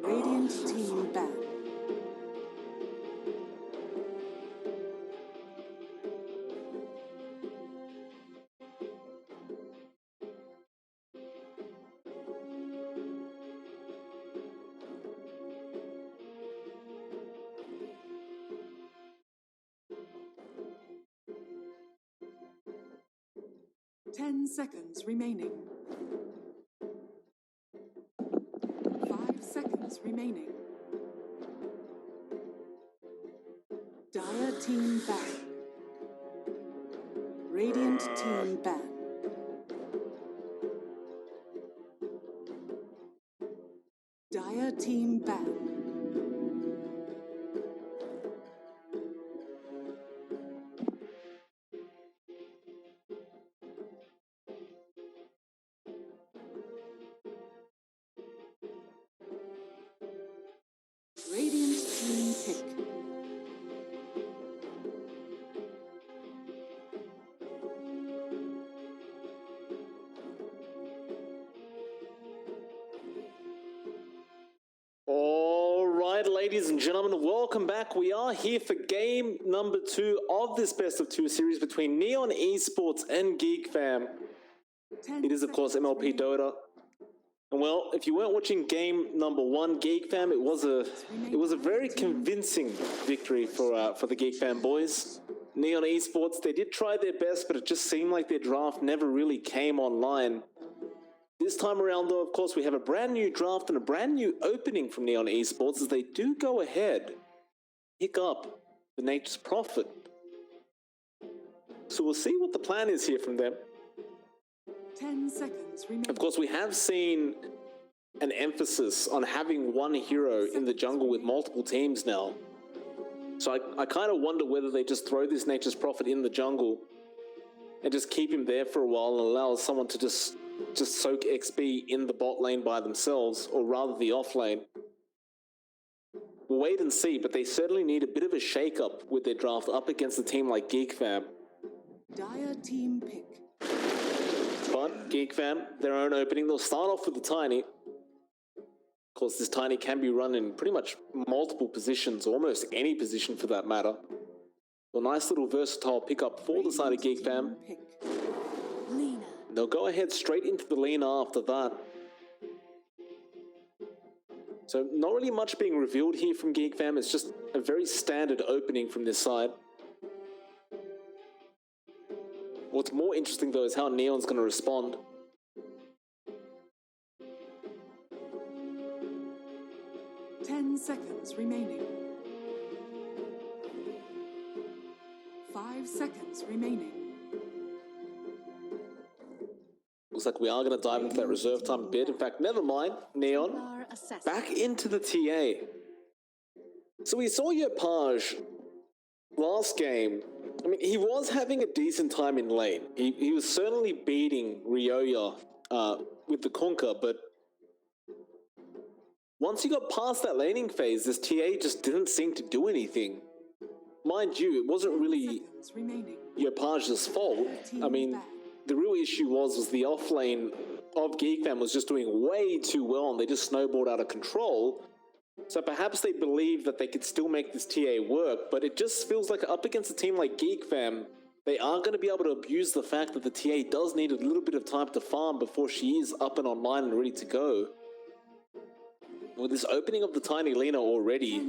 Radiant team ban. Ten seconds remaining. 5 seconds remaining. Dire team ban. Radiant team ban. Dire team ban. Radiant team pick. All right, ladies and gentlemen, welcome back. We are here for game number 2 of this best of 2 series between Neon Esports and Geekfam. It is, of course, MLP Dota. And well, if you weren't watching game number 1, Geekfam, it was a very convincing victory for the Geekfam boys. Neon Esports, they did try their best, but it just seemed like their draft never really came online. This time around, though, of course, we have a brand new draft and a brand new opening from Neon Esports as they do go ahead, pick up the Nature's Prophet. So we'll see what the plan is here from them. 10 seconds remaining. Of course, we have seen an emphasis on having one hero in the jungle with multiple teams now. So I kind of wonder whether they just throw this Nature's Prophet in the jungle and just keep him there for a while and allow someone to just soak XP in the bot lane by themselves, or rather the off lane. We'll wait and see, but they certainly need a bit of a shake-up with their draft up against a team like Geekfam. Dire team pick. But Geekfam, their own opening, they'll start off with the Tiny. Of course, this Tiny can be run in pretty much multiple positions, almost any position for that matter. So a nice little versatile pickup for the side of Geekfam. They'll go ahead straight into the Lina after that. So not really much being revealed here from Geekfam. It's just a very standard opening from this side. What's more interesting though is how Neon's going to respond. Ten seconds remaining. 5 seconds remaining. Looks like we are going to dive into that reserve time a bit. In fact, never mind. Neon, back into the TA. So we saw Yopaj last game. I mean, he was having a decent time in lane. He was certainly beating Ryoya with the Kunkka, but once he got past that laning phase, this TA just didn't seem to do anything. Mind you, it wasn't really Yopaj's fault. I mean, the real issue was the off lane of Geekfam was just doing way too well and they just snowballed out of control. So perhaps they believed that they could still make this TA work, but it just feels like up against a team like Geekfam, they are going to be able to abuse the fact that the TA does need a little bit of time to farm before she is up and online and ready to go. With this opening of the Tiny Lina already,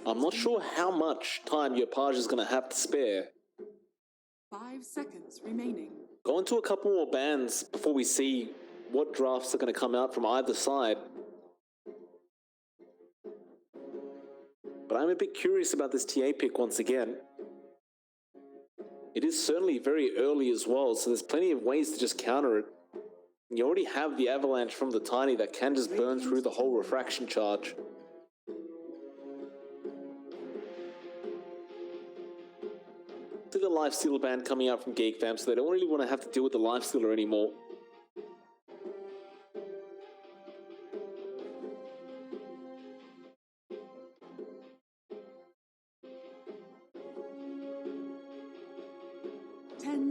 I'm not sure how much time Yopaj is going to have to spare. 5 seconds remaining. Go into a couple more bans before we see what drafts are going to come out from either side. But I'm a bit curious about this TA pick once again. It is certainly very early as well, so there's plenty of ways to just counter it. You already have the avalanche from the Tiny that can just burn through the whole refraction charge. The lifestealer ban coming out from Geekfam, so they don't really want to have to deal with the lifestealer anymore.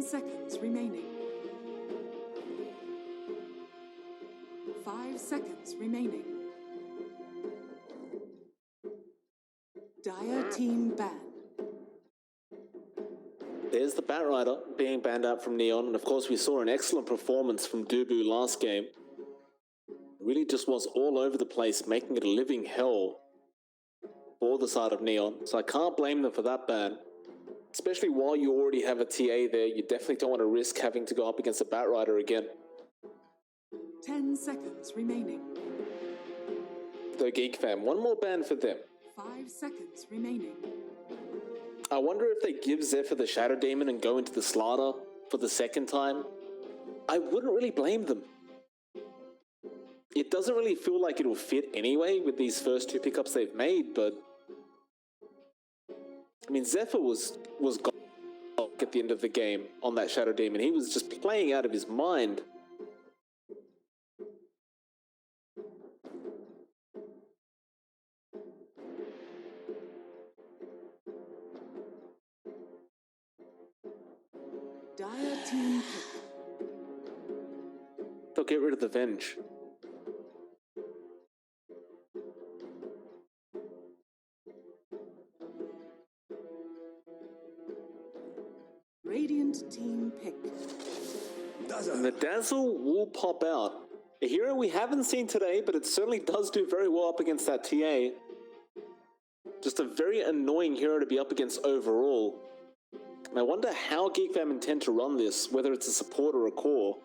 Seconds remaining. 5 seconds remaining. Dire team ban. There's the Batrider being banned out from Neon, and of course we saw an excellent performance from Dubu last game. Really just was all over the place, making it a living hell for the side of Neon, so I can't blame them for that ban. Especially while you already have a TA there, you definitely don't want to risk having to go up against a Batrider again. 10 seconds remaining. Though Geekfam, one more ban for them. 5 seconds remaining. I wonder if they give Zephyr the Shadow Demon and go into the Slaughter for the second time. I wouldn't really blame them. It doesn't really feel like it'll fit anyway with these first two pickups they've made, but I mean, Zephyr was gone at the end of the game on that Shadow Demon. He was just playing out of his mind. Dire team pick. They'll get rid of the Venge. Radiant team pick. And the Dazzle will pop out. A hero we haven't seen today, but it certainly does do very well up against that TA. Just a very annoying hero to be up against overall. And I wonder how Geekfam intend to run this, whether it's a support or a core.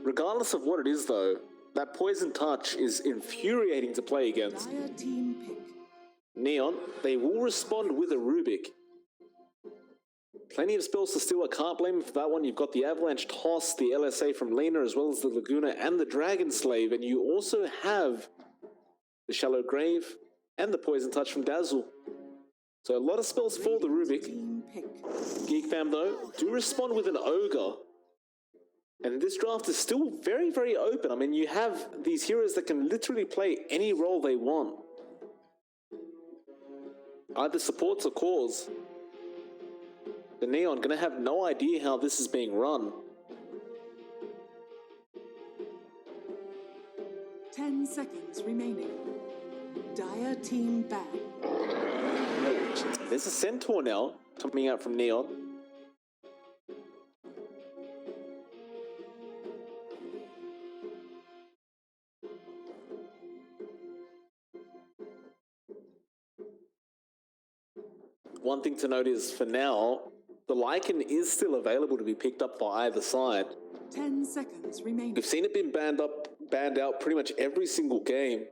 Regardless of what it is though, that Poison Touch is infuriating to play against. Dire team pick. Neon, they will respond with a Rubik. Plenty of spells to steal, I can't blame him for that one. You've got the Avalanche Toss, the LSA from Lena, as well as the Laguna and the Dragon Slave, and you also have the Shallow Grave and the Poison Touch from Dazzle. So a lot of spells for the Rubik. Team pick. Geekfam though, do respond with an Ogre. And this draft is still very, very open. I mean, you have these heroes that can literally play any role they want. Either supports or cores. The Neon gonna have no idea how this is being run. 10 seconds remaining. Dire team ban. There's a Centaur now coming out from Neon. One thing to note is, for now, the Lycan is still available to be picked up by either side. 10 seconds remaining. We've seen it been banned out pretty much every single game.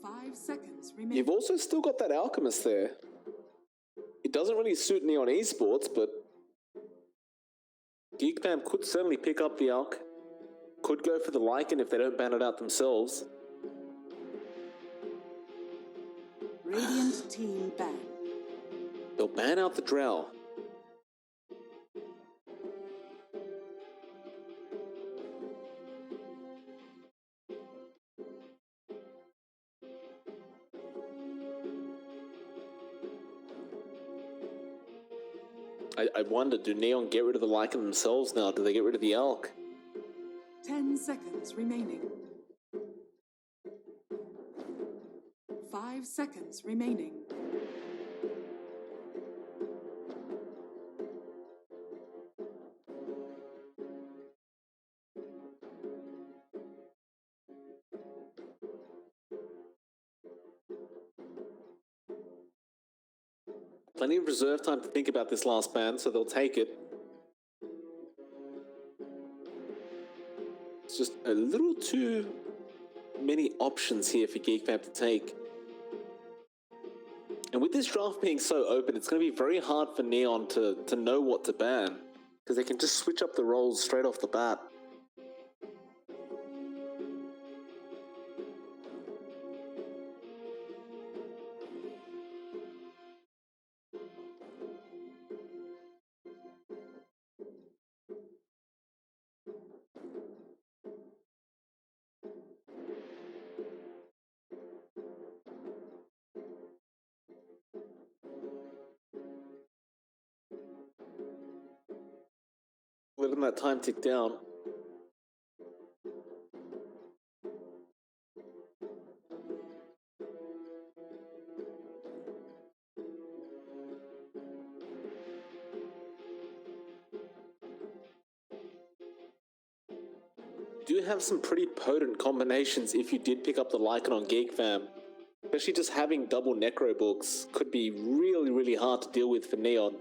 5 seconds remaining. You've also still got that Alchemist there. It doesn't really suit Neon Esports, but Geekfam could certainly pick up the Alch. Could go for the Lycan if they don't ban it out themselves. Radiant team ban. They'll ban out the Drow. I wonder, do Neon get rid of the Lycan themselves now? Do they get rid of the Alch? 10 seconds remaining. 5 seconds remaining. Plenty of reserve time to think about this last ban, so they'll take it. It's just a little too many options here for Geekfam to take. And with this draft being so open, it's going to be very hard for Neon to know what to ban, because they can just switch up the roles straight off the bat. Letting that time tick down. do have some pretty potent combinations if you did pick up the Lycan on Geekfam. Especially just having double Necro books could be really, really hard to deal with for Neon.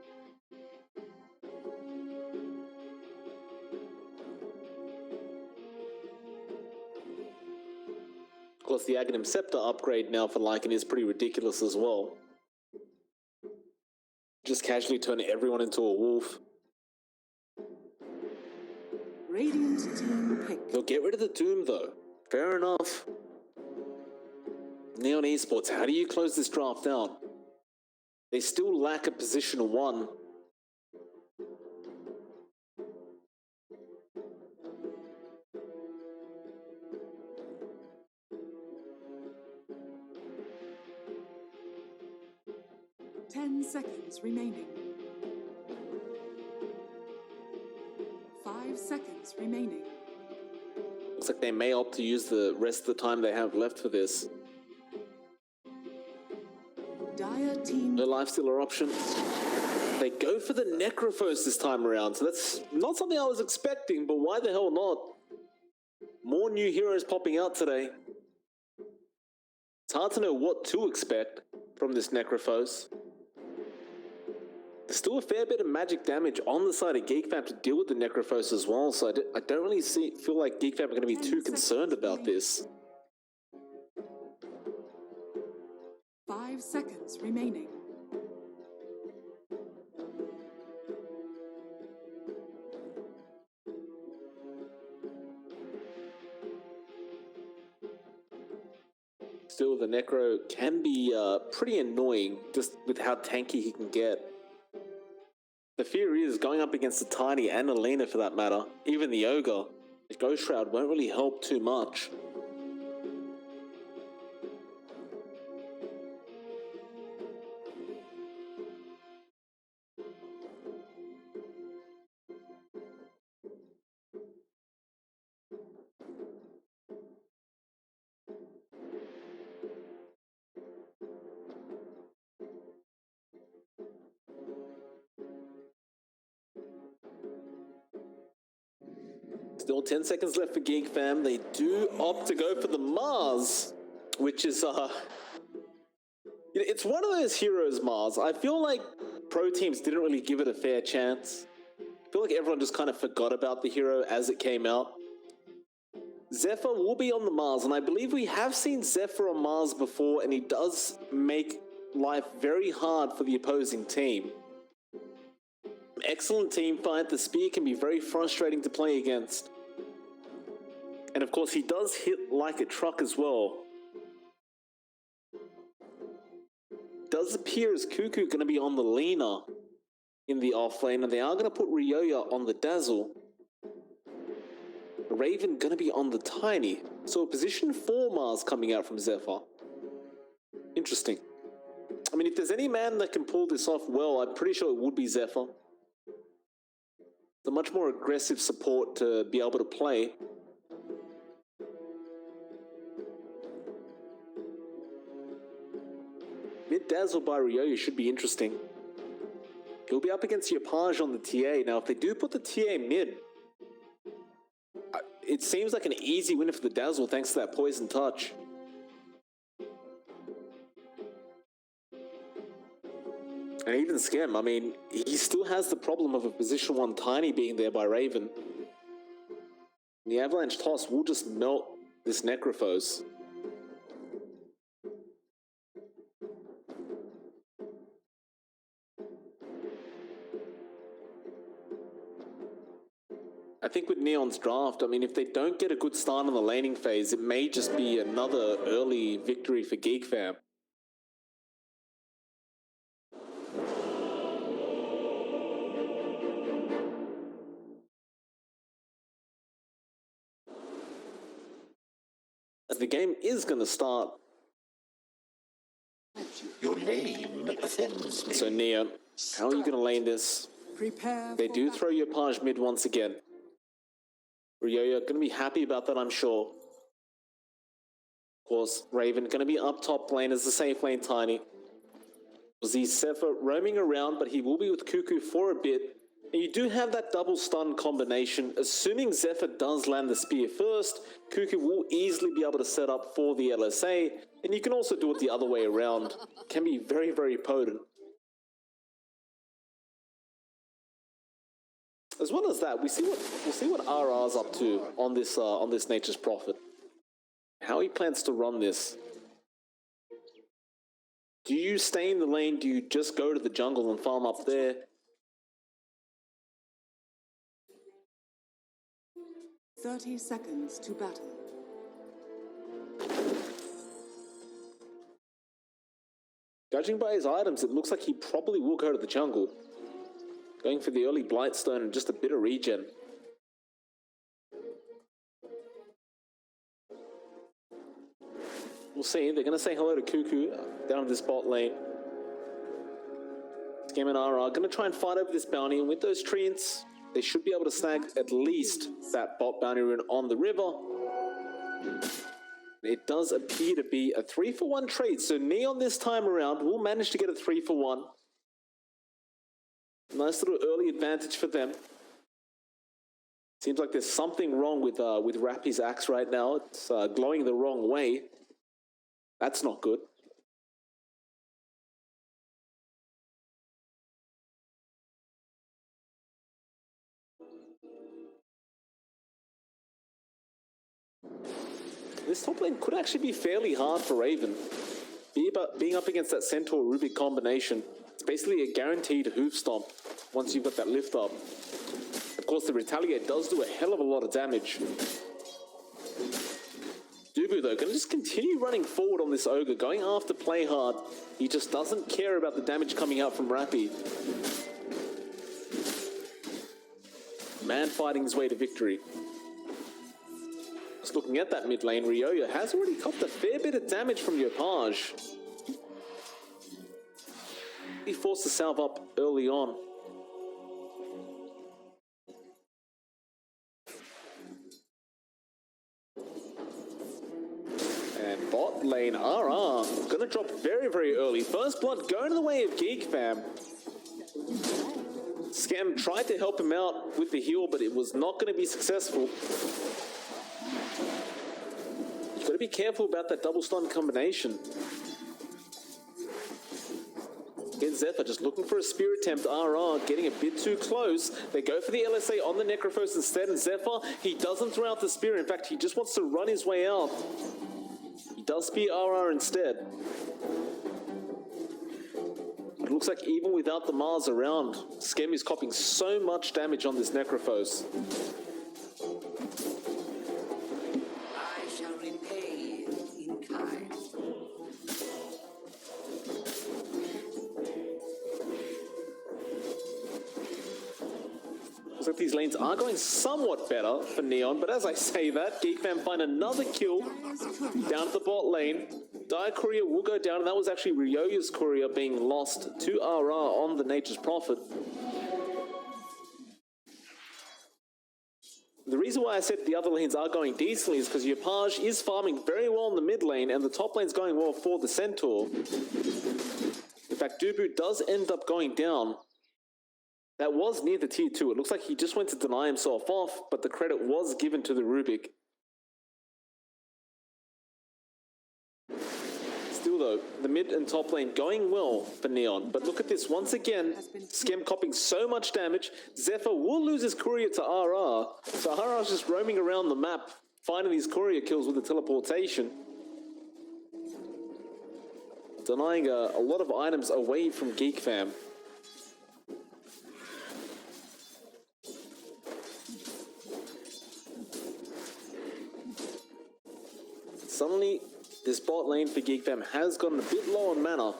Of course, the Aghanim Scepter upgrade now for Lycan is pretty ridiculous as well. Just casually turn everyone into a wolf. Radiant team pick. They'll get rid of the Doom though. Fair enough. Neon Esports, how do you close this draft out? They still lack a position 1. Ten seconds remaining. 5 seconds remaining. Looks like they may opt to use the rest of the time they have left for this. Dire team. No lifestealer option. They go for the Necrophos this time around, so that's not something I was expecting, but why the hell not? More new heroes popping out today. It's hard to know what to expect from this Necrophos. There's still a fair bit of magic damage on the side of Geekfam to deal with the Necrophos as well, so I don't really feel like Geekfam are going to be too concerned about this. 5 seconds remaining. Still, the Necro can be pretty annoying just with how tanky he can get. The fear is going up against the Tiny and Alina for that matter, even the Ogre. The Ghost Shroud won't really help too much. Still 10 seconds left for Geekfam. They do opt to go for the Mars, which is, it's one of those heroes, Mars. I feel like pro teams didn't really give it a fair chance. I feel like everyone just kind of forgot about the hero as it came out. Zephyr will be on the Mars, and I believe we have seen Zephyr on Mars before, and he does make life very hard for the opposing team. Excellent team fight. The spear can be very frustrating to play against. And of course, he does hit like a truck as well. Does appear as Cuckoo going to be on the Lina in the off lane, and they are going to put Ryoya on the Dazzle. Raven going to be on the Tiny. So a position 4 Mars coming out from Zephyr. Interesting. I mean, if there's any man that can pull this off well, I'm pretty sure it would be Zephyr. It's a much more aggressive support to be able to play. Mid Dazzle by Ryoya should be interesting. He'll be up against Yapage on the TA. Now, if they do put the TA mid, it seems like an easy win for the Dazzle thanks to that poison touch. And even Skem, I mean, he still has the problem of a position 1 Tiny being there by Raven. The Avalanche Toss will just melt this Necrophos. I think with Neon's draft, I mean, if they don't get a good start on the laning phase, it may just be another early victory for Geekfam. As the game is going to start. Your name offends me. So Neon, how are you going to lane this? Prepare. They do throw your Page mid once again. Ryoya going to be happy about that, I'm sure. Of course, Raven going to be up top lane as the safe lane Tiny. Was the Zephyr roaming around, but he will be with Cuckoo for a bit. And you do have that double stun combination. Assuming Zephyr does land the spear first, Cuckoo will easily be able to set up for the LSA, and you can also do it the other way around. Can be very, very potent. As well as that, we'll see what RR's up to on this Nature's Prophet. How he plans to run this. Do you stay in the lane? Do you just go to the jungle and farm up there? 30 seconds to battle. Judging by his items, it looks like he probably will go to the jungle. Going for the early Blightstone and just a bit of regen. We'll see. They're going to say hello to Cuckoo down in this bot lane. Scam and RR are going to try and fight over this bounty, and with those treants, they should be able to snag at least that bot bounty rune on the river. It does appear to be a 3-for-1 trade, so Neon this time around will manage to get a 3-for-1. Nice little early advantage for them. Seems like there's something wrong with Rappy's axe right now. It's glowing the wrong way. That's not good. This top lane could actually be fairly hard for Raven. Being up against that Centaur Rubik combination, it's basically a guaranteed hoof stomp once you've got that lift up. Of course, the Retaliate does do a hell of a lot of damage. Dubu, though, going to just continue running forward on this Ogre, going after play hard. He just doesn't care about the damage coming out from Rappy. Man fighting his way to victory. Just looking at that mid lane, Ryoyo has already copped a fair bit of damage from Yopaj. He forced the salve up early on. And bot lane RR gonna drop very, very early. First blood going the way of Geekfam. Scam tried to help him out with the heal, but it was not going to be successful. You've got to be careful about that double stun combination. Again, Zephyr just looking for a spear attempt. RR getting a bit too close. They go for the LSA on the Necrophos instead, and Zephyr, he doesn't throw out the spear. In fact, he just wants to run his way out. He does spear RR instead. It looks like even without the Mars around, Skem is copping so much damage on this Necrophos. I shall repay in kind. Looks like these lanes are going somewhat better for Neon, but as I say that, Geekfam find another kill down at the bot lane. Dire Courier will go down, and that was actually Ryoyo's Courier being lost to RR on the Nature's Prophet. The reason why I said the other lanes are going decently is because Yopaj is farming very well in the mid lane, and the top lane's going well for the Centaur. In fact, Dubu does end up going down. That was near the tier 2. It looks like he just went to deny himself off, but the credit was given to the Rubik. Still though, the mid and top lane going well for Neon. But look at this, once again, Skem copping so much damage. Zephyr will lose his courier to RR. So RR's just roaming around the map, finding these courier kills with the teleportation. Denying a lot of items away from Geekfam. Suddenly, this bot lane for Geekfam has gotten a bit low on mana.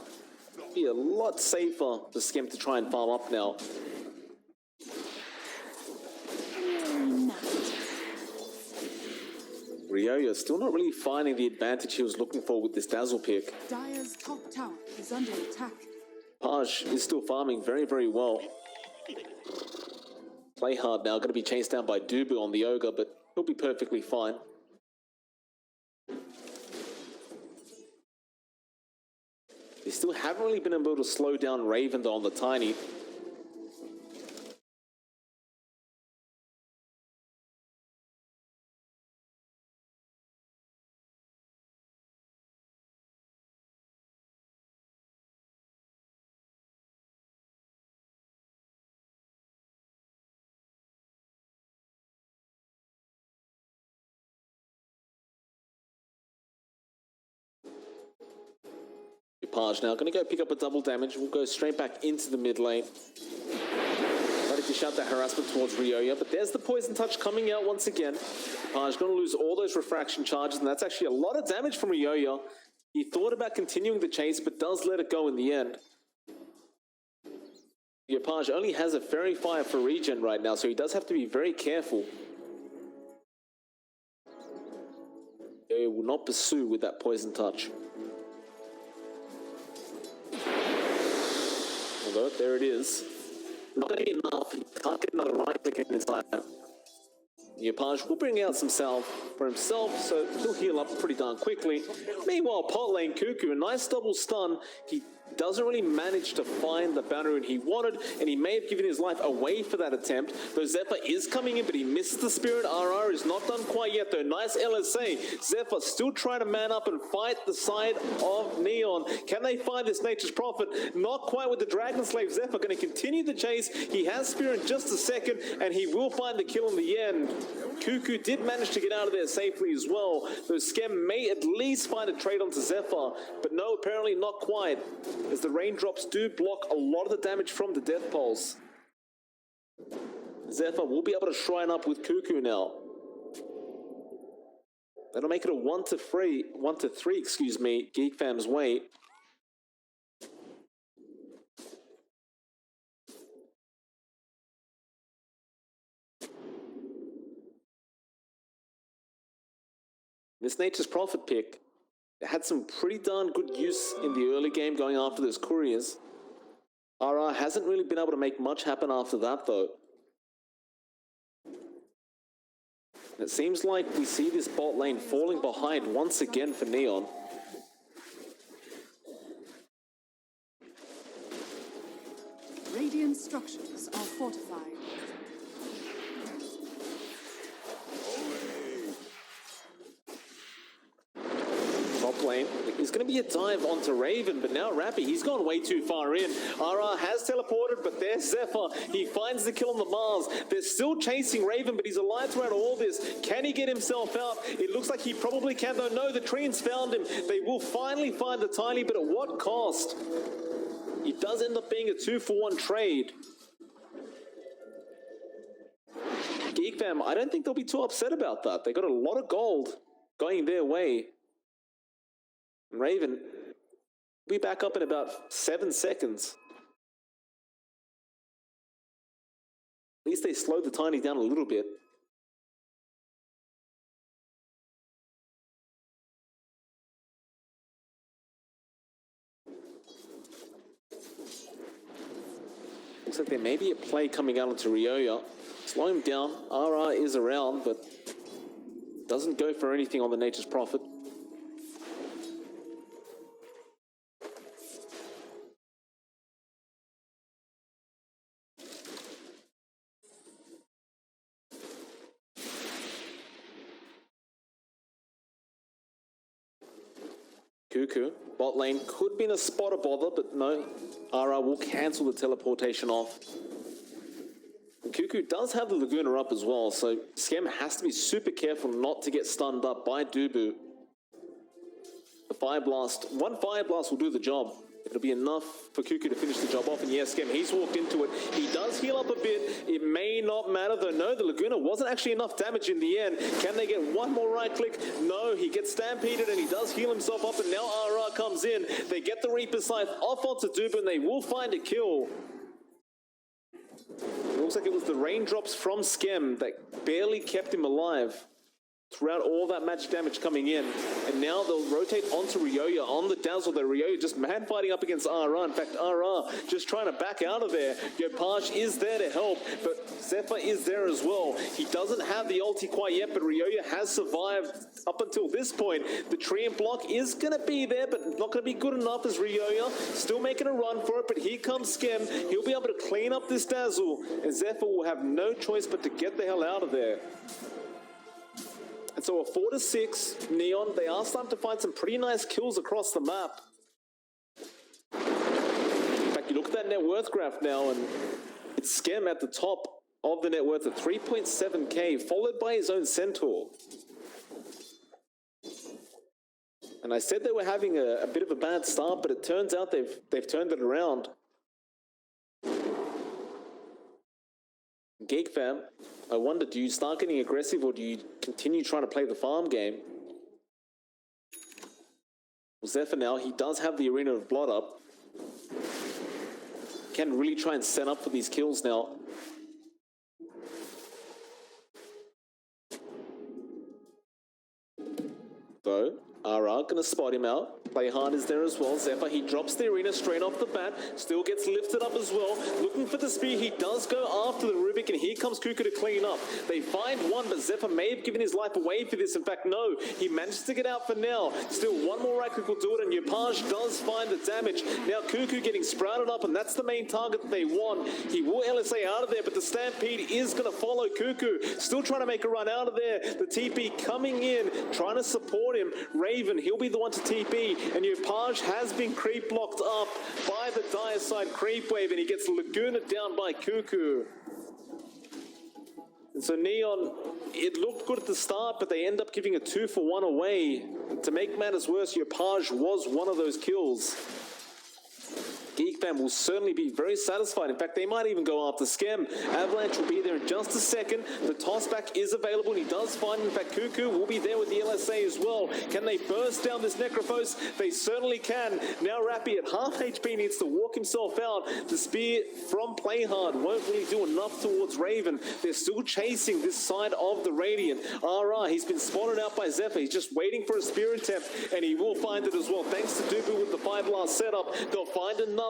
Be a lot safer for Skem to try and farm up now. Ryoyo still not really finding the advantage he was looking for with this Dazzle pick. Dire's top tower is under attack. Paj is still farming very, very well. Play hard now, going to be chased down by Dubu on the Ogre, but he'll be perfectly fine. They still haven't really been able to slow down Raven though on the Tiny. Page now going to go pick up a double damage. We'll go straight back into the mid lane. Try to dish out that harassment towards Ryoya, but there's the poison touch coming out once again. Page going to lose all those refraction charges, and that's actually a lot of damage from Ryoya. He thought about continuing the chase, but does let it go in the end. Page only has a Fairy Fire for regen right now, so he does have to be very careful. He will not pursue with that poison touch. Although, there it is. Not going to be enough. He can't get another right click in his time. Page will bring out some salve for himself, so he'll heal up pretty darn quickly. Meanwhile, pot lane Cuckoo, a nice double stun. He doesn't really manage to find the boundary he wanted, and he may have given his life away for that attempt. Though Zephyr is coming in, but he missed the Spirit. RR is not done quite yet, though. Nice LSA. Zephyr still trying to man up and fight the side of Neon. Can they find this Nature's Prophet? Not quite with the Dragon Slave. Zephyr going to continue the chase. He has Spirit in just a second, and he will find the kill in the end. Cuckoo did manage to get out of there safely as well, though Skem may at least find a trade onto Zephyr, but no, apparently not quite, as the raindrops do block a lot of the damage from the Death Pulse. Zephyr will be able to shrine up with Cuckoo now. That'll make it a 1-3, excuse me, Geekfam's way. This Nature's Prophet pick had some pretty darn good use in the early game going after those couriers. RR hasn't really been able to make much happen after that, though. It seems like we see this bot lane falling behind once again for Neon. Radiant structures are fortified. Top lane. There's going to be a dive onto Raven, but now Rappy, he's gone way too far in. RR has teleported, but there's Zephyr. He finds the kill on the Mars. They're still chasing Raven, but he's alive throughout all this. Can he get himself out? It looks like he probably can, though. No, the Treants found him. They will finally find the Tiny, but at what cost? It does end up being a 2-for-1 trade. Geekfam, I don't think they'll be too upset about that. They got a lot of gold going their way. Raven will be back up in about 7 seconds. At least they slowed the Tiny down a little bit. Looks like there may be a play coming out onto Ryoya. Slow him down. RR is around, but doesn't go for anything on the Nature's Prophet. Cuckoo, bot lane could be in a spot of bother, but no, RR will cancel the teleportation off. And Cuckoo does have the Laguna up as well, so Skem has to be super careful not to get stunned up by Dubu. The Fire Blast, one Fire Blast will do the job. It'll be enough for Cuckoo to finish the job off, and yes, Skem, he's walked into it. He does heal up a bit. It may not matter, though. No, the Laguna wasn't actually enough damage in the end. Can they get one more right click? No, he gets stampeded, and he does heal himself up, and now RR comes in. They get the Reaper Scythe off onto Dubu, and they will find a kill. It looks like it was the raindrops from Skem that barely kept him alive throughout all that magic damage coming in. And now they'll rotate onto Ryoya on the Dazzle, though. Ryoya just man fighting up against RR. In fact, RR just trying to back out of there. Page is there to help, but Zephyr is there as well. He doesn't have the ulti quite yet, but Ryoya has survived up until this point. The Treant block is going to be there, but not going to be good enough as Ryoya still making a run for it, but here comes Skem. He'll be able to clean up this Dazzle, and Zephyr will have no choice but to get the hell out of there. And so a 4-6 Neon, they are starting to find some pretty nice kills across the map. In fact, you look at that net worth graph now, and it's Skem at the top of the net worth at 3.7k, followed by his own Centaur. And I said they were having a bit of a bad start, but it turns out they've turned it around. Geekfam, I wonder, do you start getting aggressive or do you continue trying to play the farm game? Well, Zephyr now, he does have the Arena of Blood up. Can really try and set up for these kills now. Though, Ara gonna spot him out. Play hard is there as well. Zephyr, he drops the arena straight off the bat. Still gets lifted up as well. Looking for the spear. He does go after the Rubik, and here comes Cuckoo to clean up. They find one, but Zephyr may have given his life away for this. In fact, no. He manages to get out for now. Still, one more right click will do it, and Yopaj does find the damage. Now, Cuckoo getting sprouted up, and that's the main target that they want. He will LSA out of there, but the Stampede is going to follow Cuckoo. Still trying to make a run out of there. The TP coming in, trying to support him. Raven, he'll be the one to TP. And Yopaj has been creep blocked up by the dire side creep wave, and he gets Laguna down by Cuckoo. And so Neon, it looked good at the start, but they end up giving a 2-for-1 away. To make matters worse, Yopaj was one of those kills. Geekfam will certainly be very satisfied. In fact, they might even go after Skem. Avalanche will be there in just a second. The tossback is available, and he does find, in fact, Cuckoo will be there with the LSA as well. Can they burst down this Necrophos? They certainly can. Now Rappy at half HP needs to walk himself out. The spear from Playhard won't really do enough towards Raven. They're still chasing this side of the Radiant. He's been spotted out by Zephyr. He's just waiting for a spear attempt, and he will find it as well. Thanks to Dubu with the 5-blast setup. They'll find another.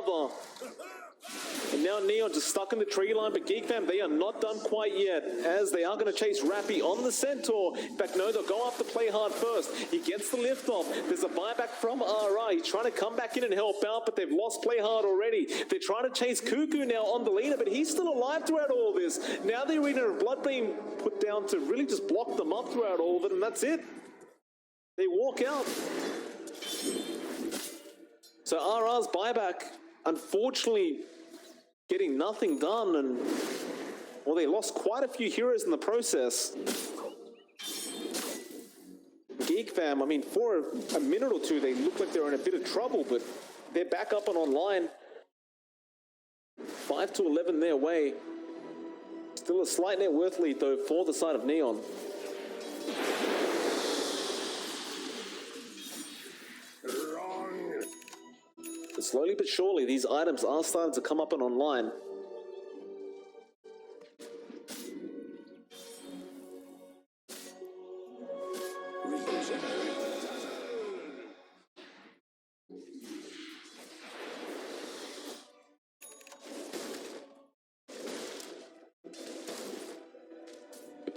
And now Neon just stuck in the tree line, but Geekfam, they are not done quite yet, as they are going to chase Rappy on the Centaur. In fact, no, they'll go after Playhard first. He gets the lift off. There's a buyback from RI. He's trying to come back in and help out, but they've lost Playhard already. They're trying to chase Cuckoo now on the leader, but he's still alive throughout all this. Now the Arena of Blood being put down to really just block them up throughout all of it, and that's it. They walk out. So RR's buyback, unfortunately, getting nothing done, and well, they lost quite a few heroes in the process. Geekfam, I mean, for a minute or two, they look like they're in a bit of trouble, but they're back up and online. 5-11 their way. Still a slight net worth lead, though, for the side of Neon. But slowly but surely, these items are starting to come up and online.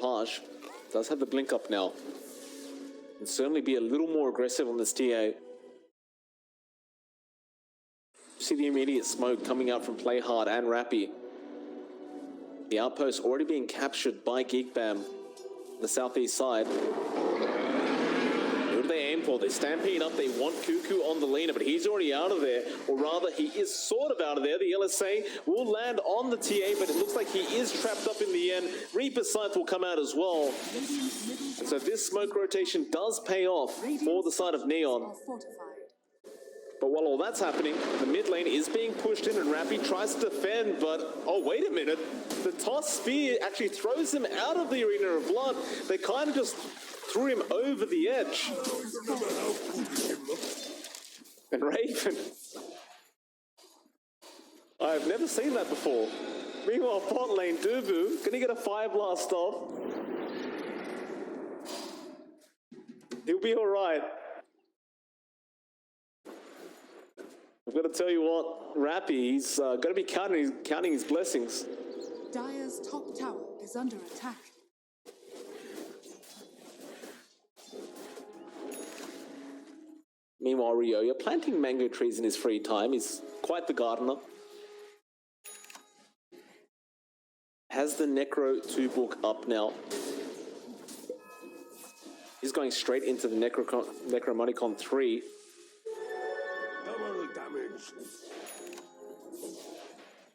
Page does have the blink up now. Can certainly be a little more aggressive on this TA. See the immediate smoke coming out from Playhard and Rappy. The outpost already being captured by Geekfam, the southeast side. Who do they aim for? They stampede up, they want Cuckoo on the leaner, but he's already out of there. Or rather, he is sort of out of there. The LSA will land on the TA, but it looks like he is trapped up in the end. Reaper Scythe will come out as well. And so this smoke rotation does pay off for the side of Neon. But while all that's happening, the mid lane is being pushed in, and Rappy tries to defend, but oh, wait a minute. The toss spear actually throws him out of the Arena of Blood. They kind of just threw him over the edge. And Raven. I've never seen that before. Meanwhile, bot lane, Dubu, gonna get a 5-blast off. He'll be alright. I've got to tell you what, Rappy, he's got to be counting his blessings. Dire's top tower is under attack. Meanwhile, Ryoya planting mango trees in his free time. He's quite the gardener. Has the Necro 2 book up now. He's going straight into the Necromonicon 3.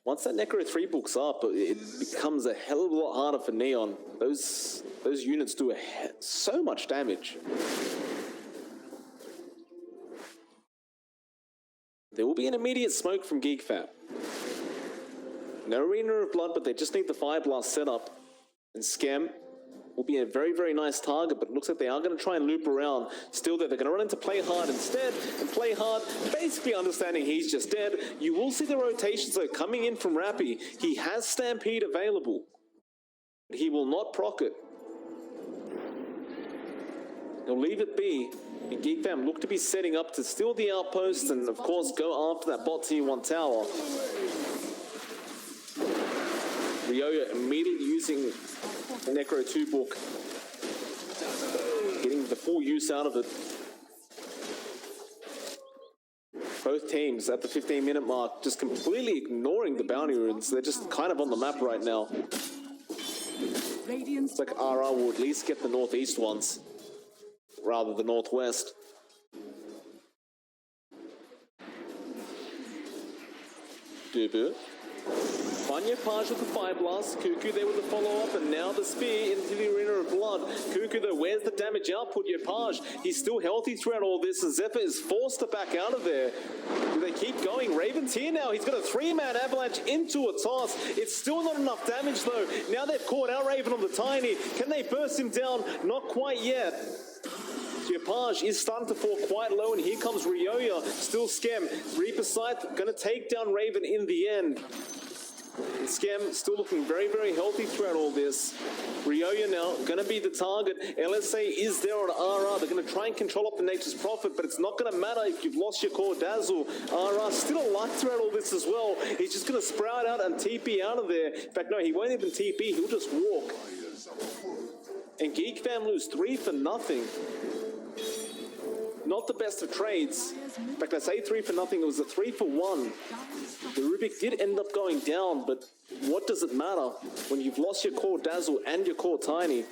Once that Necro 3 book's up, it becomes a hell of a lot harder for Neon. Those units do so much damage. There will be an immediate smoke from Geekfam. No Arena of Blood, but they just need the Fire Blast setup. And Scam will be a very, very nice target, but it looks like they are going to try and loop around. Still there, they're going to run into Play Hard instead, and Play Hard basically understanding he's just dead. You will see the rotations though coming in from Rappy. He has Stampede available, but he will not proc it. He'll leave it be, and Geekfam look to be setting up to steal the outpost and of course go after that bot tier 1 tower. Ryoya immediately using the Necro 2 book, getting the full use out of it. Both teams at the 15-minute mark just completely ignoring the bounty runes. They're just kind of on the map right now. It's like RR will at least get the northeast ones, rather than northwest. Dubu. Fanya Page with the Fire Blast, Cuckoo there with the follow-up, and now the spear into the Arena of Blood. Cuckoo though, where's the damage output? Yopage, he's still healthy throughout all this, and Zephyr is forced to back out of there. Do they keep going? Raven's here now, he's got a 3-man avalanche into a toss. It's still not enough damage though. Now they've caught out Raven on the Tiny. Can they burst him down? Not quite yet. Yopage is starting to fall quite low, and here comes Ryoya, still Scam. Reaper Scythe gonna take down Raven in the end. And Scam still looking very, very healthy throughout all this. Ryoya now going to be the target. LSA is there on RR. They're going to try and control up the Nature's Prophet, but it's not going to matter if you've lost your core Dazzle. RR still alive throughout all this as well. He's just going to sprout out and TP out of there. In fact, no, he won't even TP. He'll just walk. And Geekfam lose 3-0. Not the best of trades. In fact, I say 3-0. It was a 3-1. The Rubik did end up going down, but what does it matter when you've lost your core Dazzle and your core Tiny?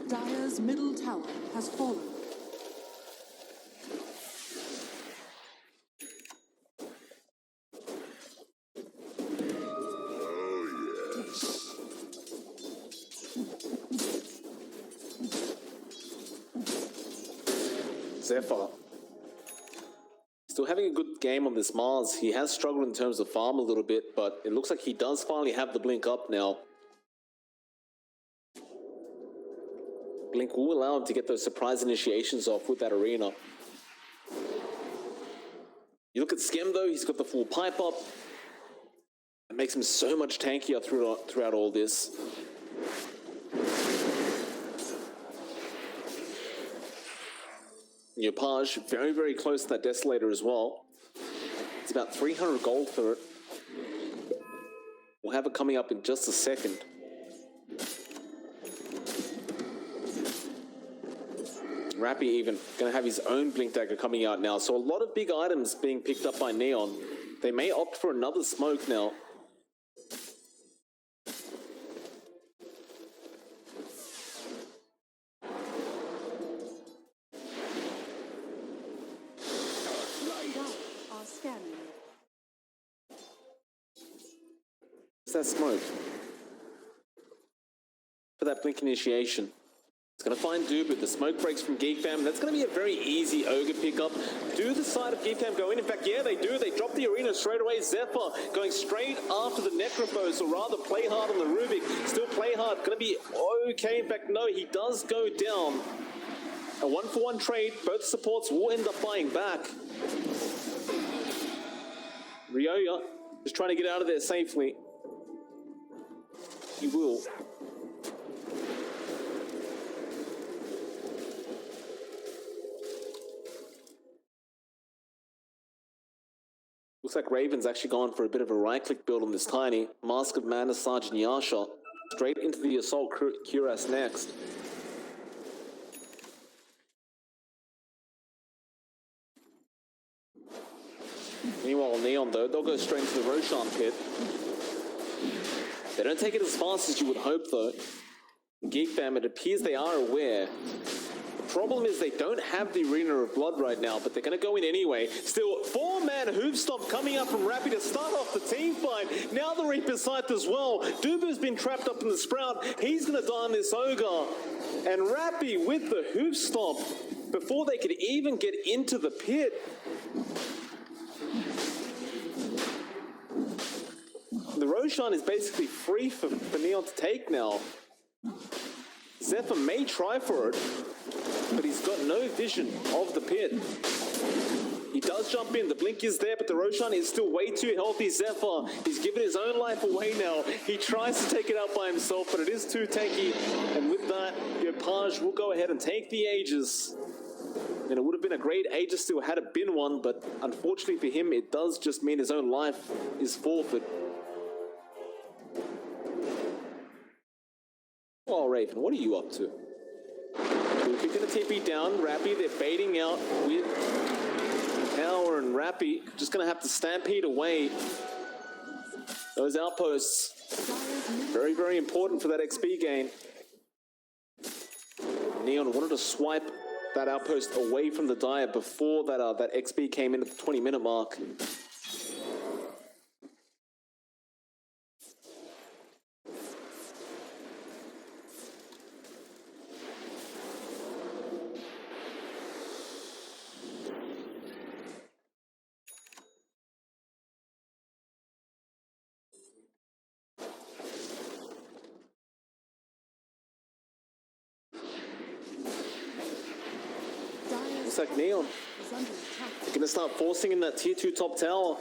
Dire's middle tower has fallen. Zephyr. Still having a good game on this Mars. He has struggled in terms of farm a little bit, but it looks like he does finally have the blink up now. Blink will allow him to get those surprise initiations off with that arena. You look at Skem though, he's got the full pipe up. It makes him so much tankier throughout all this. Yopage, very, very close to that Desolator as well. It's about 300 gold for it. We'll have it coming up in just a second. Rappy even going to have his own Blink Dagger coming out now. So a lot of big items being picked up by Neon. They may opt for another smoke now. That smoke for that blink initiation. It's going to find Dubu. The smoke breaks from Geekfam. That's going to be a very easy Ogre pickup. Do the side of Geekfam go in? In fact, yeah, they do. They drop the arena straight away. Zephyr going straight after the Necrophos, or rather Play Hard on the Rubik. Still Play Hard. Going to be okay. In fact, no, he does go down. A 1-for-1 trade. Both supports will end up buying back. Ryoya is trying to get out of there safely. He will. Looks like Raven's actually gone for a bit of a right-click build on this Tiny. Mask of Madness, Sergeant Yasha. Straight into the Assault Cuirass next. Meanwhile, Neon, though, they'll go straight into the Roshan pit. They don't take it as fast as you would hope, though. Geekfam, it appears they are aware. problem is they don't have the Arena of Blood right now, but they're going to go in anyway. Still, 4-man hoof stomp coming up from Rappy to start off the team fight. Now the Reaper Scythe as well. Dubu's been trapped up in the Sprout. He's going to die on this Ogre. And Rappy with the hoof stomp before they could even get into the pit. The Roshan is basically free for Neon to take now. Zephyr may try for it, but he's got no vision of the pit. He does jump in, the blink is there, but the Roshan is still way too healthy. Zephyr, he's given his own life away now. He tries to take it out by himself, but it is too tanky. And with that, Yopaj will go ahead and take the Aegis. And it would have been a great Aegis still had it been one, but unfortunately for him, it does just mean his own life is forfeit. Oh, Raven, what are you up to? We're going to TP down. Rappy, they're baiting out with Power and Rappy. Just going to have to stampede away those outposts. Very, very important for that XP gain. Neon wanted to swipe that outpost away from the Dire before that XP came in at the 20-minute mark. Looks like Neon. They're going to start forcing in that tier 2 top tower.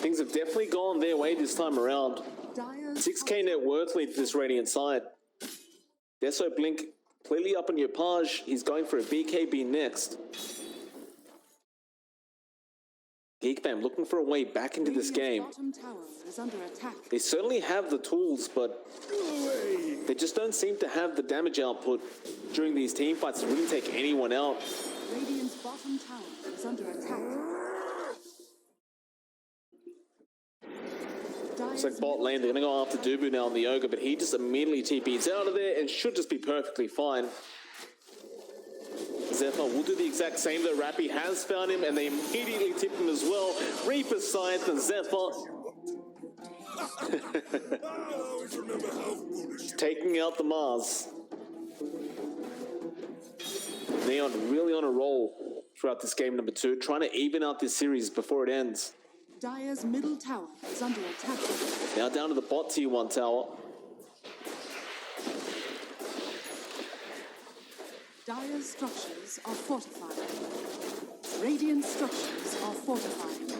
Things have definitely gone their way this time around. 6k net worth lead for this Radiant side. Deso Blink clearly up on Yopaj. He's going for a BKB next. Geekfam looking for a way back into this game. They certainly have the tools, but they just don't seem to have the damage output during these team fights to really take anyone out. Radiant's bottom tower is under attack. Looks like bot lane, they're going to go after Dubu now on the Ogre, but he just immediately TPs out of there and should just be perfectly fine. Zephyr will do the exact same though. Rappy has found him and they immediately tip him as well. Reaper Scythe and Zephyr taking out the Mars. Neon really on a roll throughout this game number 2, trying to even out this series before it ends. Dire's middle tower is under attack. Now down to the bot tier 1 tower. Dire's structures are fortified. Radiant structures are fortified.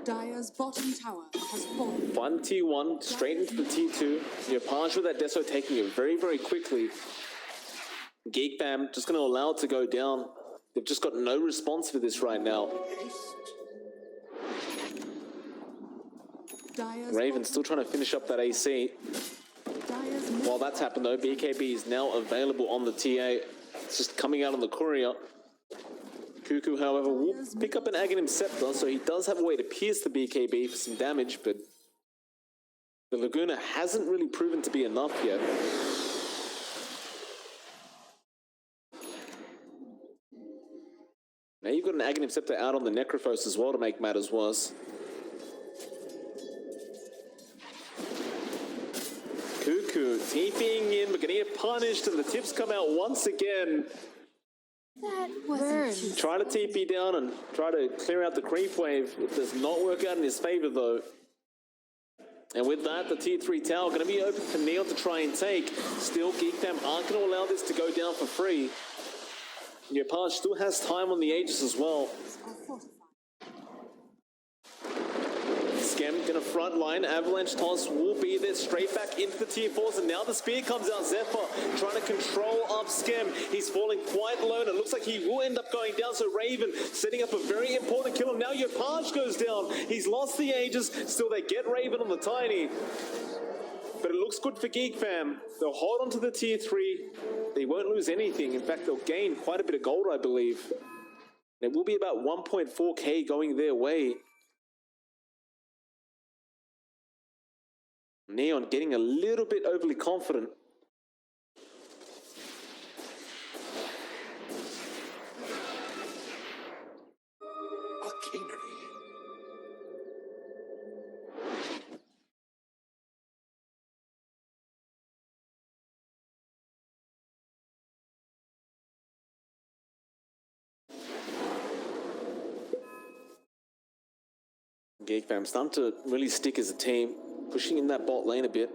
Dire's bottom tower has fallen. Find the tier 1, straight into the tier 2. Yopaj with that Deso taking it very, very quickly. Geekfam just going to allow it to go down. They've just got no response for this right now. Raven still trying to finish up that AC. While that's happened though, BKB is now available on the TA. It's just coming out on the courier. Cuckoo, however, will pick up an Aghanim Scepter, so he does have a way to pierce the BKB for some damage, but the Laguna hasn't really proven to be enough yet. Now you've got an Aghanim Scepter out on the Necrophos as well to make matters worse. Cuckoo TPing in, but gonna get punished, and the tips come out once again. That wasn't Try to TP down and try to clear out the creep wave. It does not work out in his favor though. And with that, the tier 3 tower going to be open for Neon to try and take. Still, Geekfam aren't going to allow this to go down for free. Yopaj still has time on the Aegis as well. Skem going to front line. Avalanche toss will be there straight back into the tier 4s. And now the spear comes out. Zephyr trying to control up Skem. He's falling quite low. And it looks like he will end up going down. So Raven setting up a very important kill. And now Yopaj goes down. He's lost the Aegis. Still, they get Raven on the Tiny. But it looks good for Geekfam. They'll hold on to the tier 3. They won't lose anything. In fact, they'll gain quite a bit of gold, I believe. It will be about 1.4k going their way. Neon getting a little bit overly confident. Arcanery. Geekfam starting to really stick as a team, pushing in that bot lane a bit.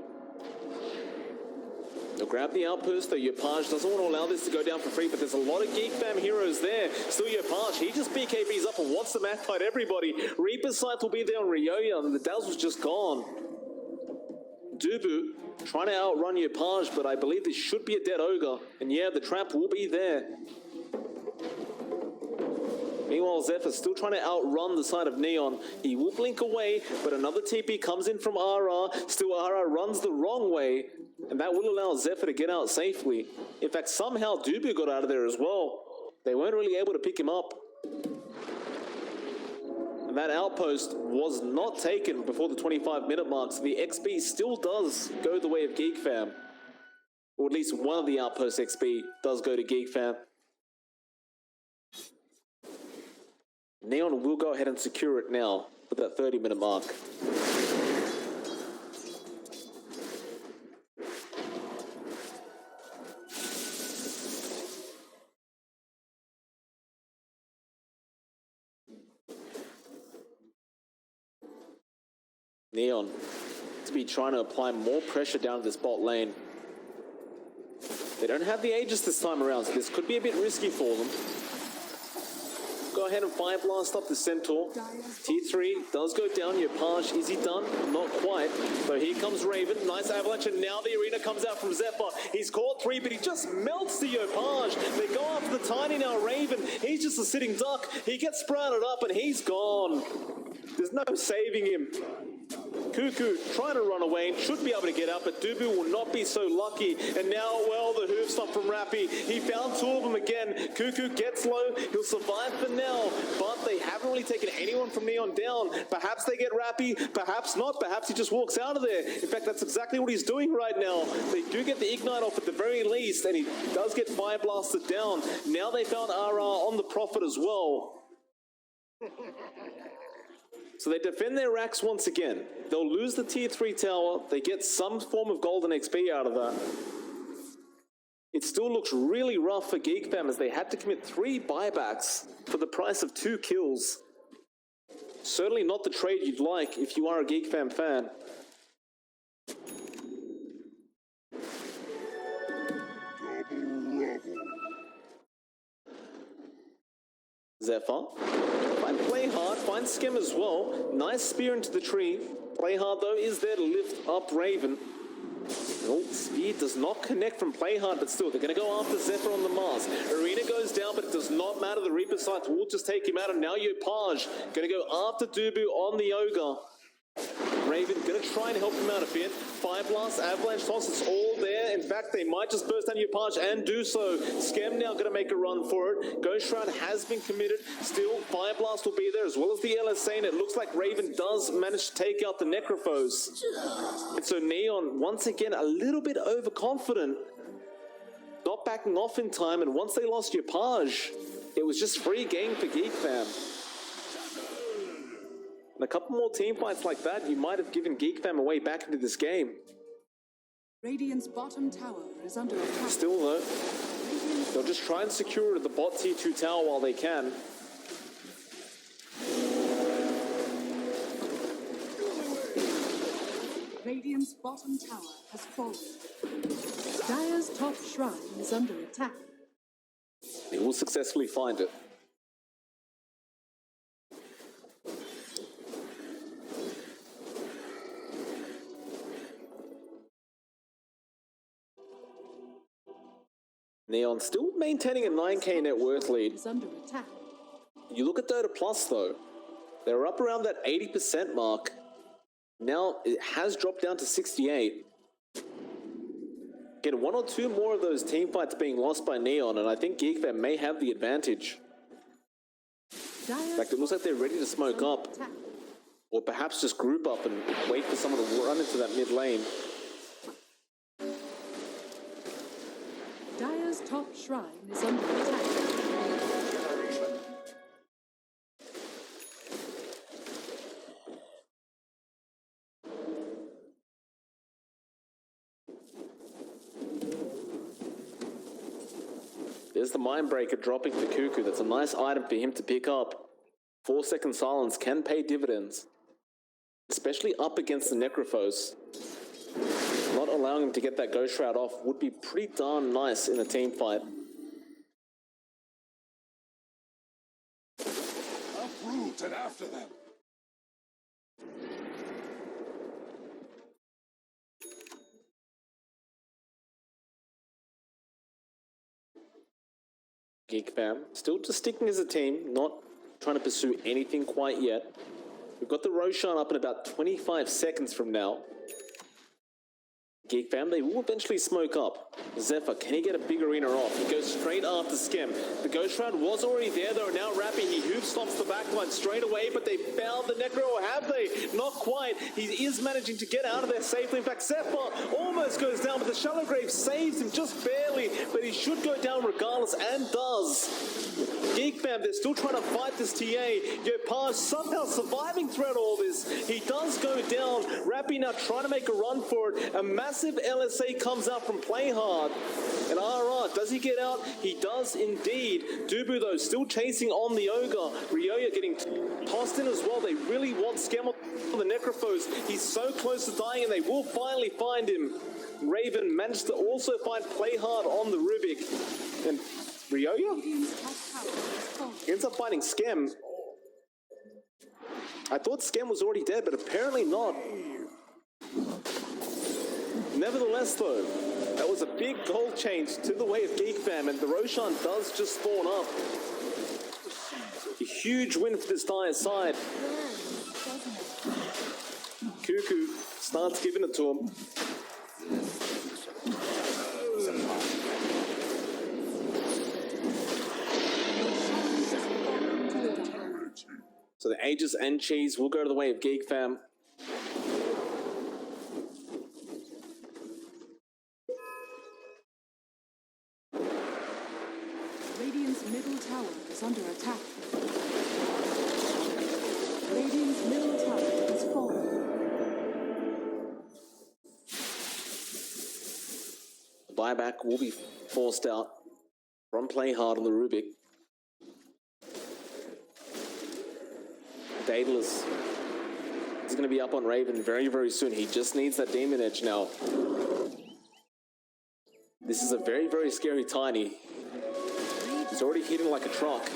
They'll grab the outpost, though Yopaj doesn't want to allow this to go down for free, but there's a lot of Geekfam heroes there. Still Yopaj, he just BKBs up and wants to match fight everybody. Reaper's Sight will be there on Ryoya, and the Dazzle's just gone. Dubu trying to outrun Yopaj, but I believe this should be a dead Ogre. And yeah, the trap will be there. Meanwhile, Zephyr still trying to outrun the side of Neon. He will blink away, but another TP comes in from RR. Still, RR runs the wrong way, and that will allow Zephyr to get out safely. In fact, somehow Dubu got out of there as well. They weren't really able to pick him up. And that outpost was not taken before the 25-minute mark, so the XP still does go the way of Geekfam. Or at least one of the outpost XP does go to Geekfam. Neon will go ahead and secure it now with that 30-minute mark. Neon to be trying to apply more pressure down to this bot lane. They don't have the Aegis this time around, so this could be a bit risky for them. Go ahead and Fire Blast up the Centaur. T3 does go down. Yopaj, is he done? Not quite. So here comes Raven. Nice avalanche, and now the arena comes out from Zephyr. He's caught 3, but he just melts the Yopaj. They go after the Tiny now. Raven, he's just a sitting duck. He gets sprouted up, and he's gone. There's no saving him. Cuckoo trying to run away and should be able to get out, but Dubu will not be so lucky. And now, well, the hoof stop from Rappy. He found 2 of them again. Cuckoo gets low. He'll survive for now, but they haven't really taken anyone from Neon down. Perhaps they get Rappy, perhaps not. Perhaps he just walks out of there. In fact, that's exactly what he's doing right now. They do get the Ignite off at the very least, and he does get Fire Blasted down. Now they found RR on the Prophet as well. So they defend their racks once again. They'll lose the tier 3 tower. They get some form of golden XP out of that. It still looks really rough for Geekfam as they had to commit 3 buybacks for the price of 2 kills. Certainly not the trade you'd like if you are a Geekfam fan. Zephyr. Play hard, find Skem as well. Nice spear into the tree. Play hard though is there to lift up Raven. Oh, spear does not connect from Play hard, but still they're going to go after Zephyr on the Mars. Arena goes down, but it does not matter. The Reaper Sight will just take him out, and now Yopaj going to go after Dubu on the Ogre. Raven going to try and help him out a bit. Fire Blast, Avalanche Toss, it's all there. In fact, they might just burst down Yopaj and do so. Skem now going to make a run for it. Ghost Shroud has been committed. Still, Fire Blast will be there as well as the LSA, and it looks like Raven does manage to take out the Necrophos. And so Neon, once again, a little bit overconfident. Not backing off in time, and once they lost Yopaj, it was just free game for Geekfam. And a couple more team fights like that, you might have given Geekfam a way back into this game. Radiant's bottom tower is under attack. Still though, they'll just try and secure the bot tier 2 tower while they can. Radiant's bottom tower has fallen. Dire's top shrine is under attack. They will successfully find it. Neon still maintaining a 9k net worth lead. Is under attack. You look at Dota Plus though, they're up around that 80% mark. Now it has dropped down to 68. Get 1 or 2 more of those team fights being lost by Neon, and I think Geekfam may have the advantage. In fact, it looks like they're ready to smoke up. Or perhaps just group up and wait for someone to run into that mid lane. Dire's top shrine is under attack. There's the Mind Breaker dropping for Cuckoo. That's a nice item for him to pick up. 4-second silence can pay dividends, especially up against the Necrophos. Not allowing him to get that Ghost Shroud off would be pretty darn nice in a team fight. Uproot and after them. Geekfam still just sticking as a team, not trying to pursue anything quite yet. We've got the Roshan up in about 25 seconds from now. Geekfam, they will eventually smoke up. Zephyr, can he get a big arena off? He goes straight after Skem. The Ghost Shroud was already there, though, now wrapping. He hoof stops the backline straight away, but they found the Necro, or have they? Not quite. He is managing to get out of there safely. In fact, Zephyr almost goes down, but the Shallow Grave saves him just barely, but he should go down regardless, and does. Geekfam, they're still trying to fight this TA. Yopaj somehow surviving throughout all this. He does go down. Rappy now trying to make a run for it. A massive LSA comes out from Play Hard. And RR, does he get out? He does indeed. Dubu, though, still chasing on the Ogre. Ryoya getting tossed in as well. They really want Scam on the Necrophos. He's so close to dying, and they will finally find him. Raven managed to also find Play Hard on the Rubik. And Ryoya ends up finding Skem. I thought Skem was already dead, but apparently not. Nevertheless, though, that was a big goal change to the way of Geekfam, and the Roshan does just spawn up. A huge win for this Dire side. Cuckoo starts giving it to him. So the Aegis and Cheese will go to the way of Geekfam. Radiant's middle tower is under attack. Radiant's middle tower is falling. The buyback will be forced out from Play Hard on the Rubik. Daedalus is going to be up on Raven very, very soon. He just needs that Demon Edge now. This is a very, very scary Tiny. He's already hitting like a truck.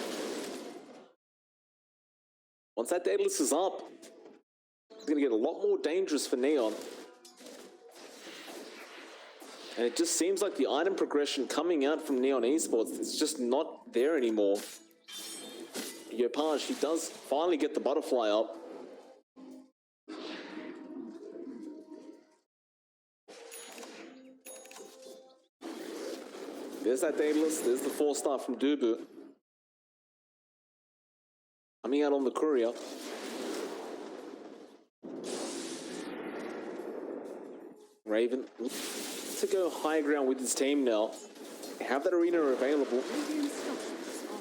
Once that Daedalus is up, it's going to get a lot more dangerous for Neon. And it just seems like the item progression coming out from Neon Esports is just not there anymore. Yopaj, he does finally get the butterfly up. There's that Daedalus, there's the 4-star from Dubu. Coming out on the courier. Raven to go high ground with his team now. They have that arena available.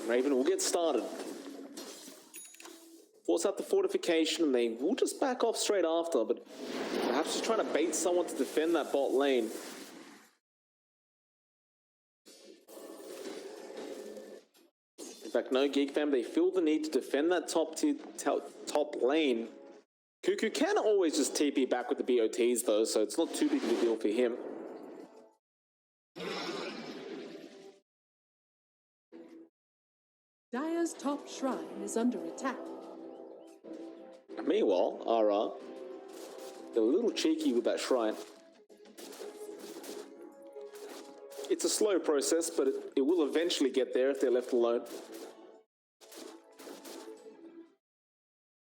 Raven will get started. Force out the fortification, and they will just back off straight after, but perhaps just trying to bait someone to defend that bot lane. In fact, no, Geekfam, they feel the need to defend that top lane. Cuckoo can always just TP back with the BOTs, though, so it's not too big of a deal for him. Dire's top shrine is under attack. Meanwhile, RR, they're a little cheeky with that shrine. It's a slow process, but it will eventually get there if they're left alone.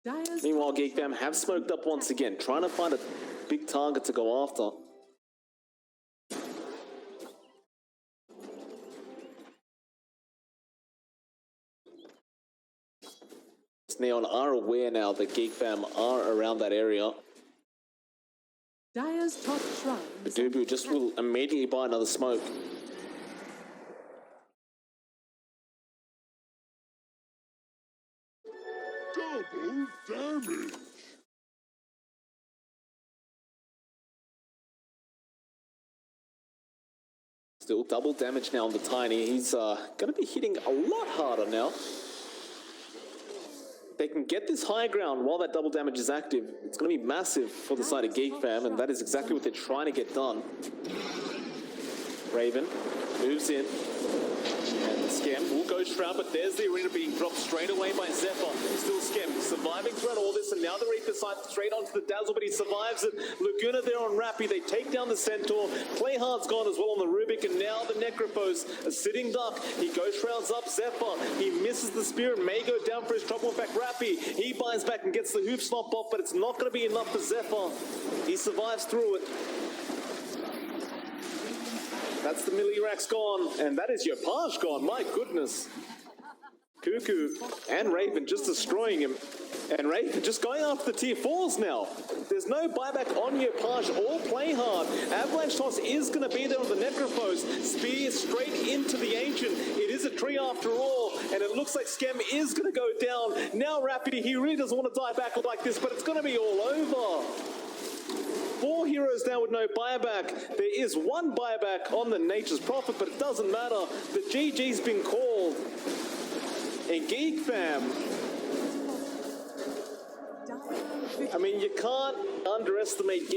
Dire's Meanwhile, Geekfam have smoked up once again, trying to find a big target to go after. Neon are aware now that Geekfam are around that area. Dire's top shrine. Dubu just will immediately buy another smoke. Double damage. Still double damage now on the Tiny. He's going to be hitting a lot harder now. They can get this high ground while that double damage is active. It's going to be massive for the side of Geekfam, and that is exactly what they're trying to get done. Raven moves in. And the Scam will go Shroud, but there's the arena being dropped straight away by Zephyr. Still Scam surviving throughout all this, and now the Reaper side straight onto the Dazzle, but he survives it. Laguna there on Rappy. They take down the Centaur. Playhard's gone as well on the Rubik, and now the Necrophos, a sitting duck. He goes Shrouds up Zephyr. He misses the Spear and may go down for his trouble. In fact, Rappy, he buys back and gets the Hoop Swap off, but it's not going to be enough for Zephyr. He survives through it. That's the Millirax gone, and that is your Page gone, my goodness. Cuckoo and Raven just destroying him. And Raven just going after the tier 4s now. There's no buyback on your Page or Playhard. Avalanche Toss is going to be there on the Necrophos. Spear straight into the Ancient. It is a tree after all, and it looks like Scam is going to go down. Now Rappy, he really doesn't want to die back like this, but it's going to be all over. 4 heroes now with no buyback. There is one buyback on the Nature's Prophet, but it doesn't matter. The GG's been called. And Geekfam, I mean, you can't underestimate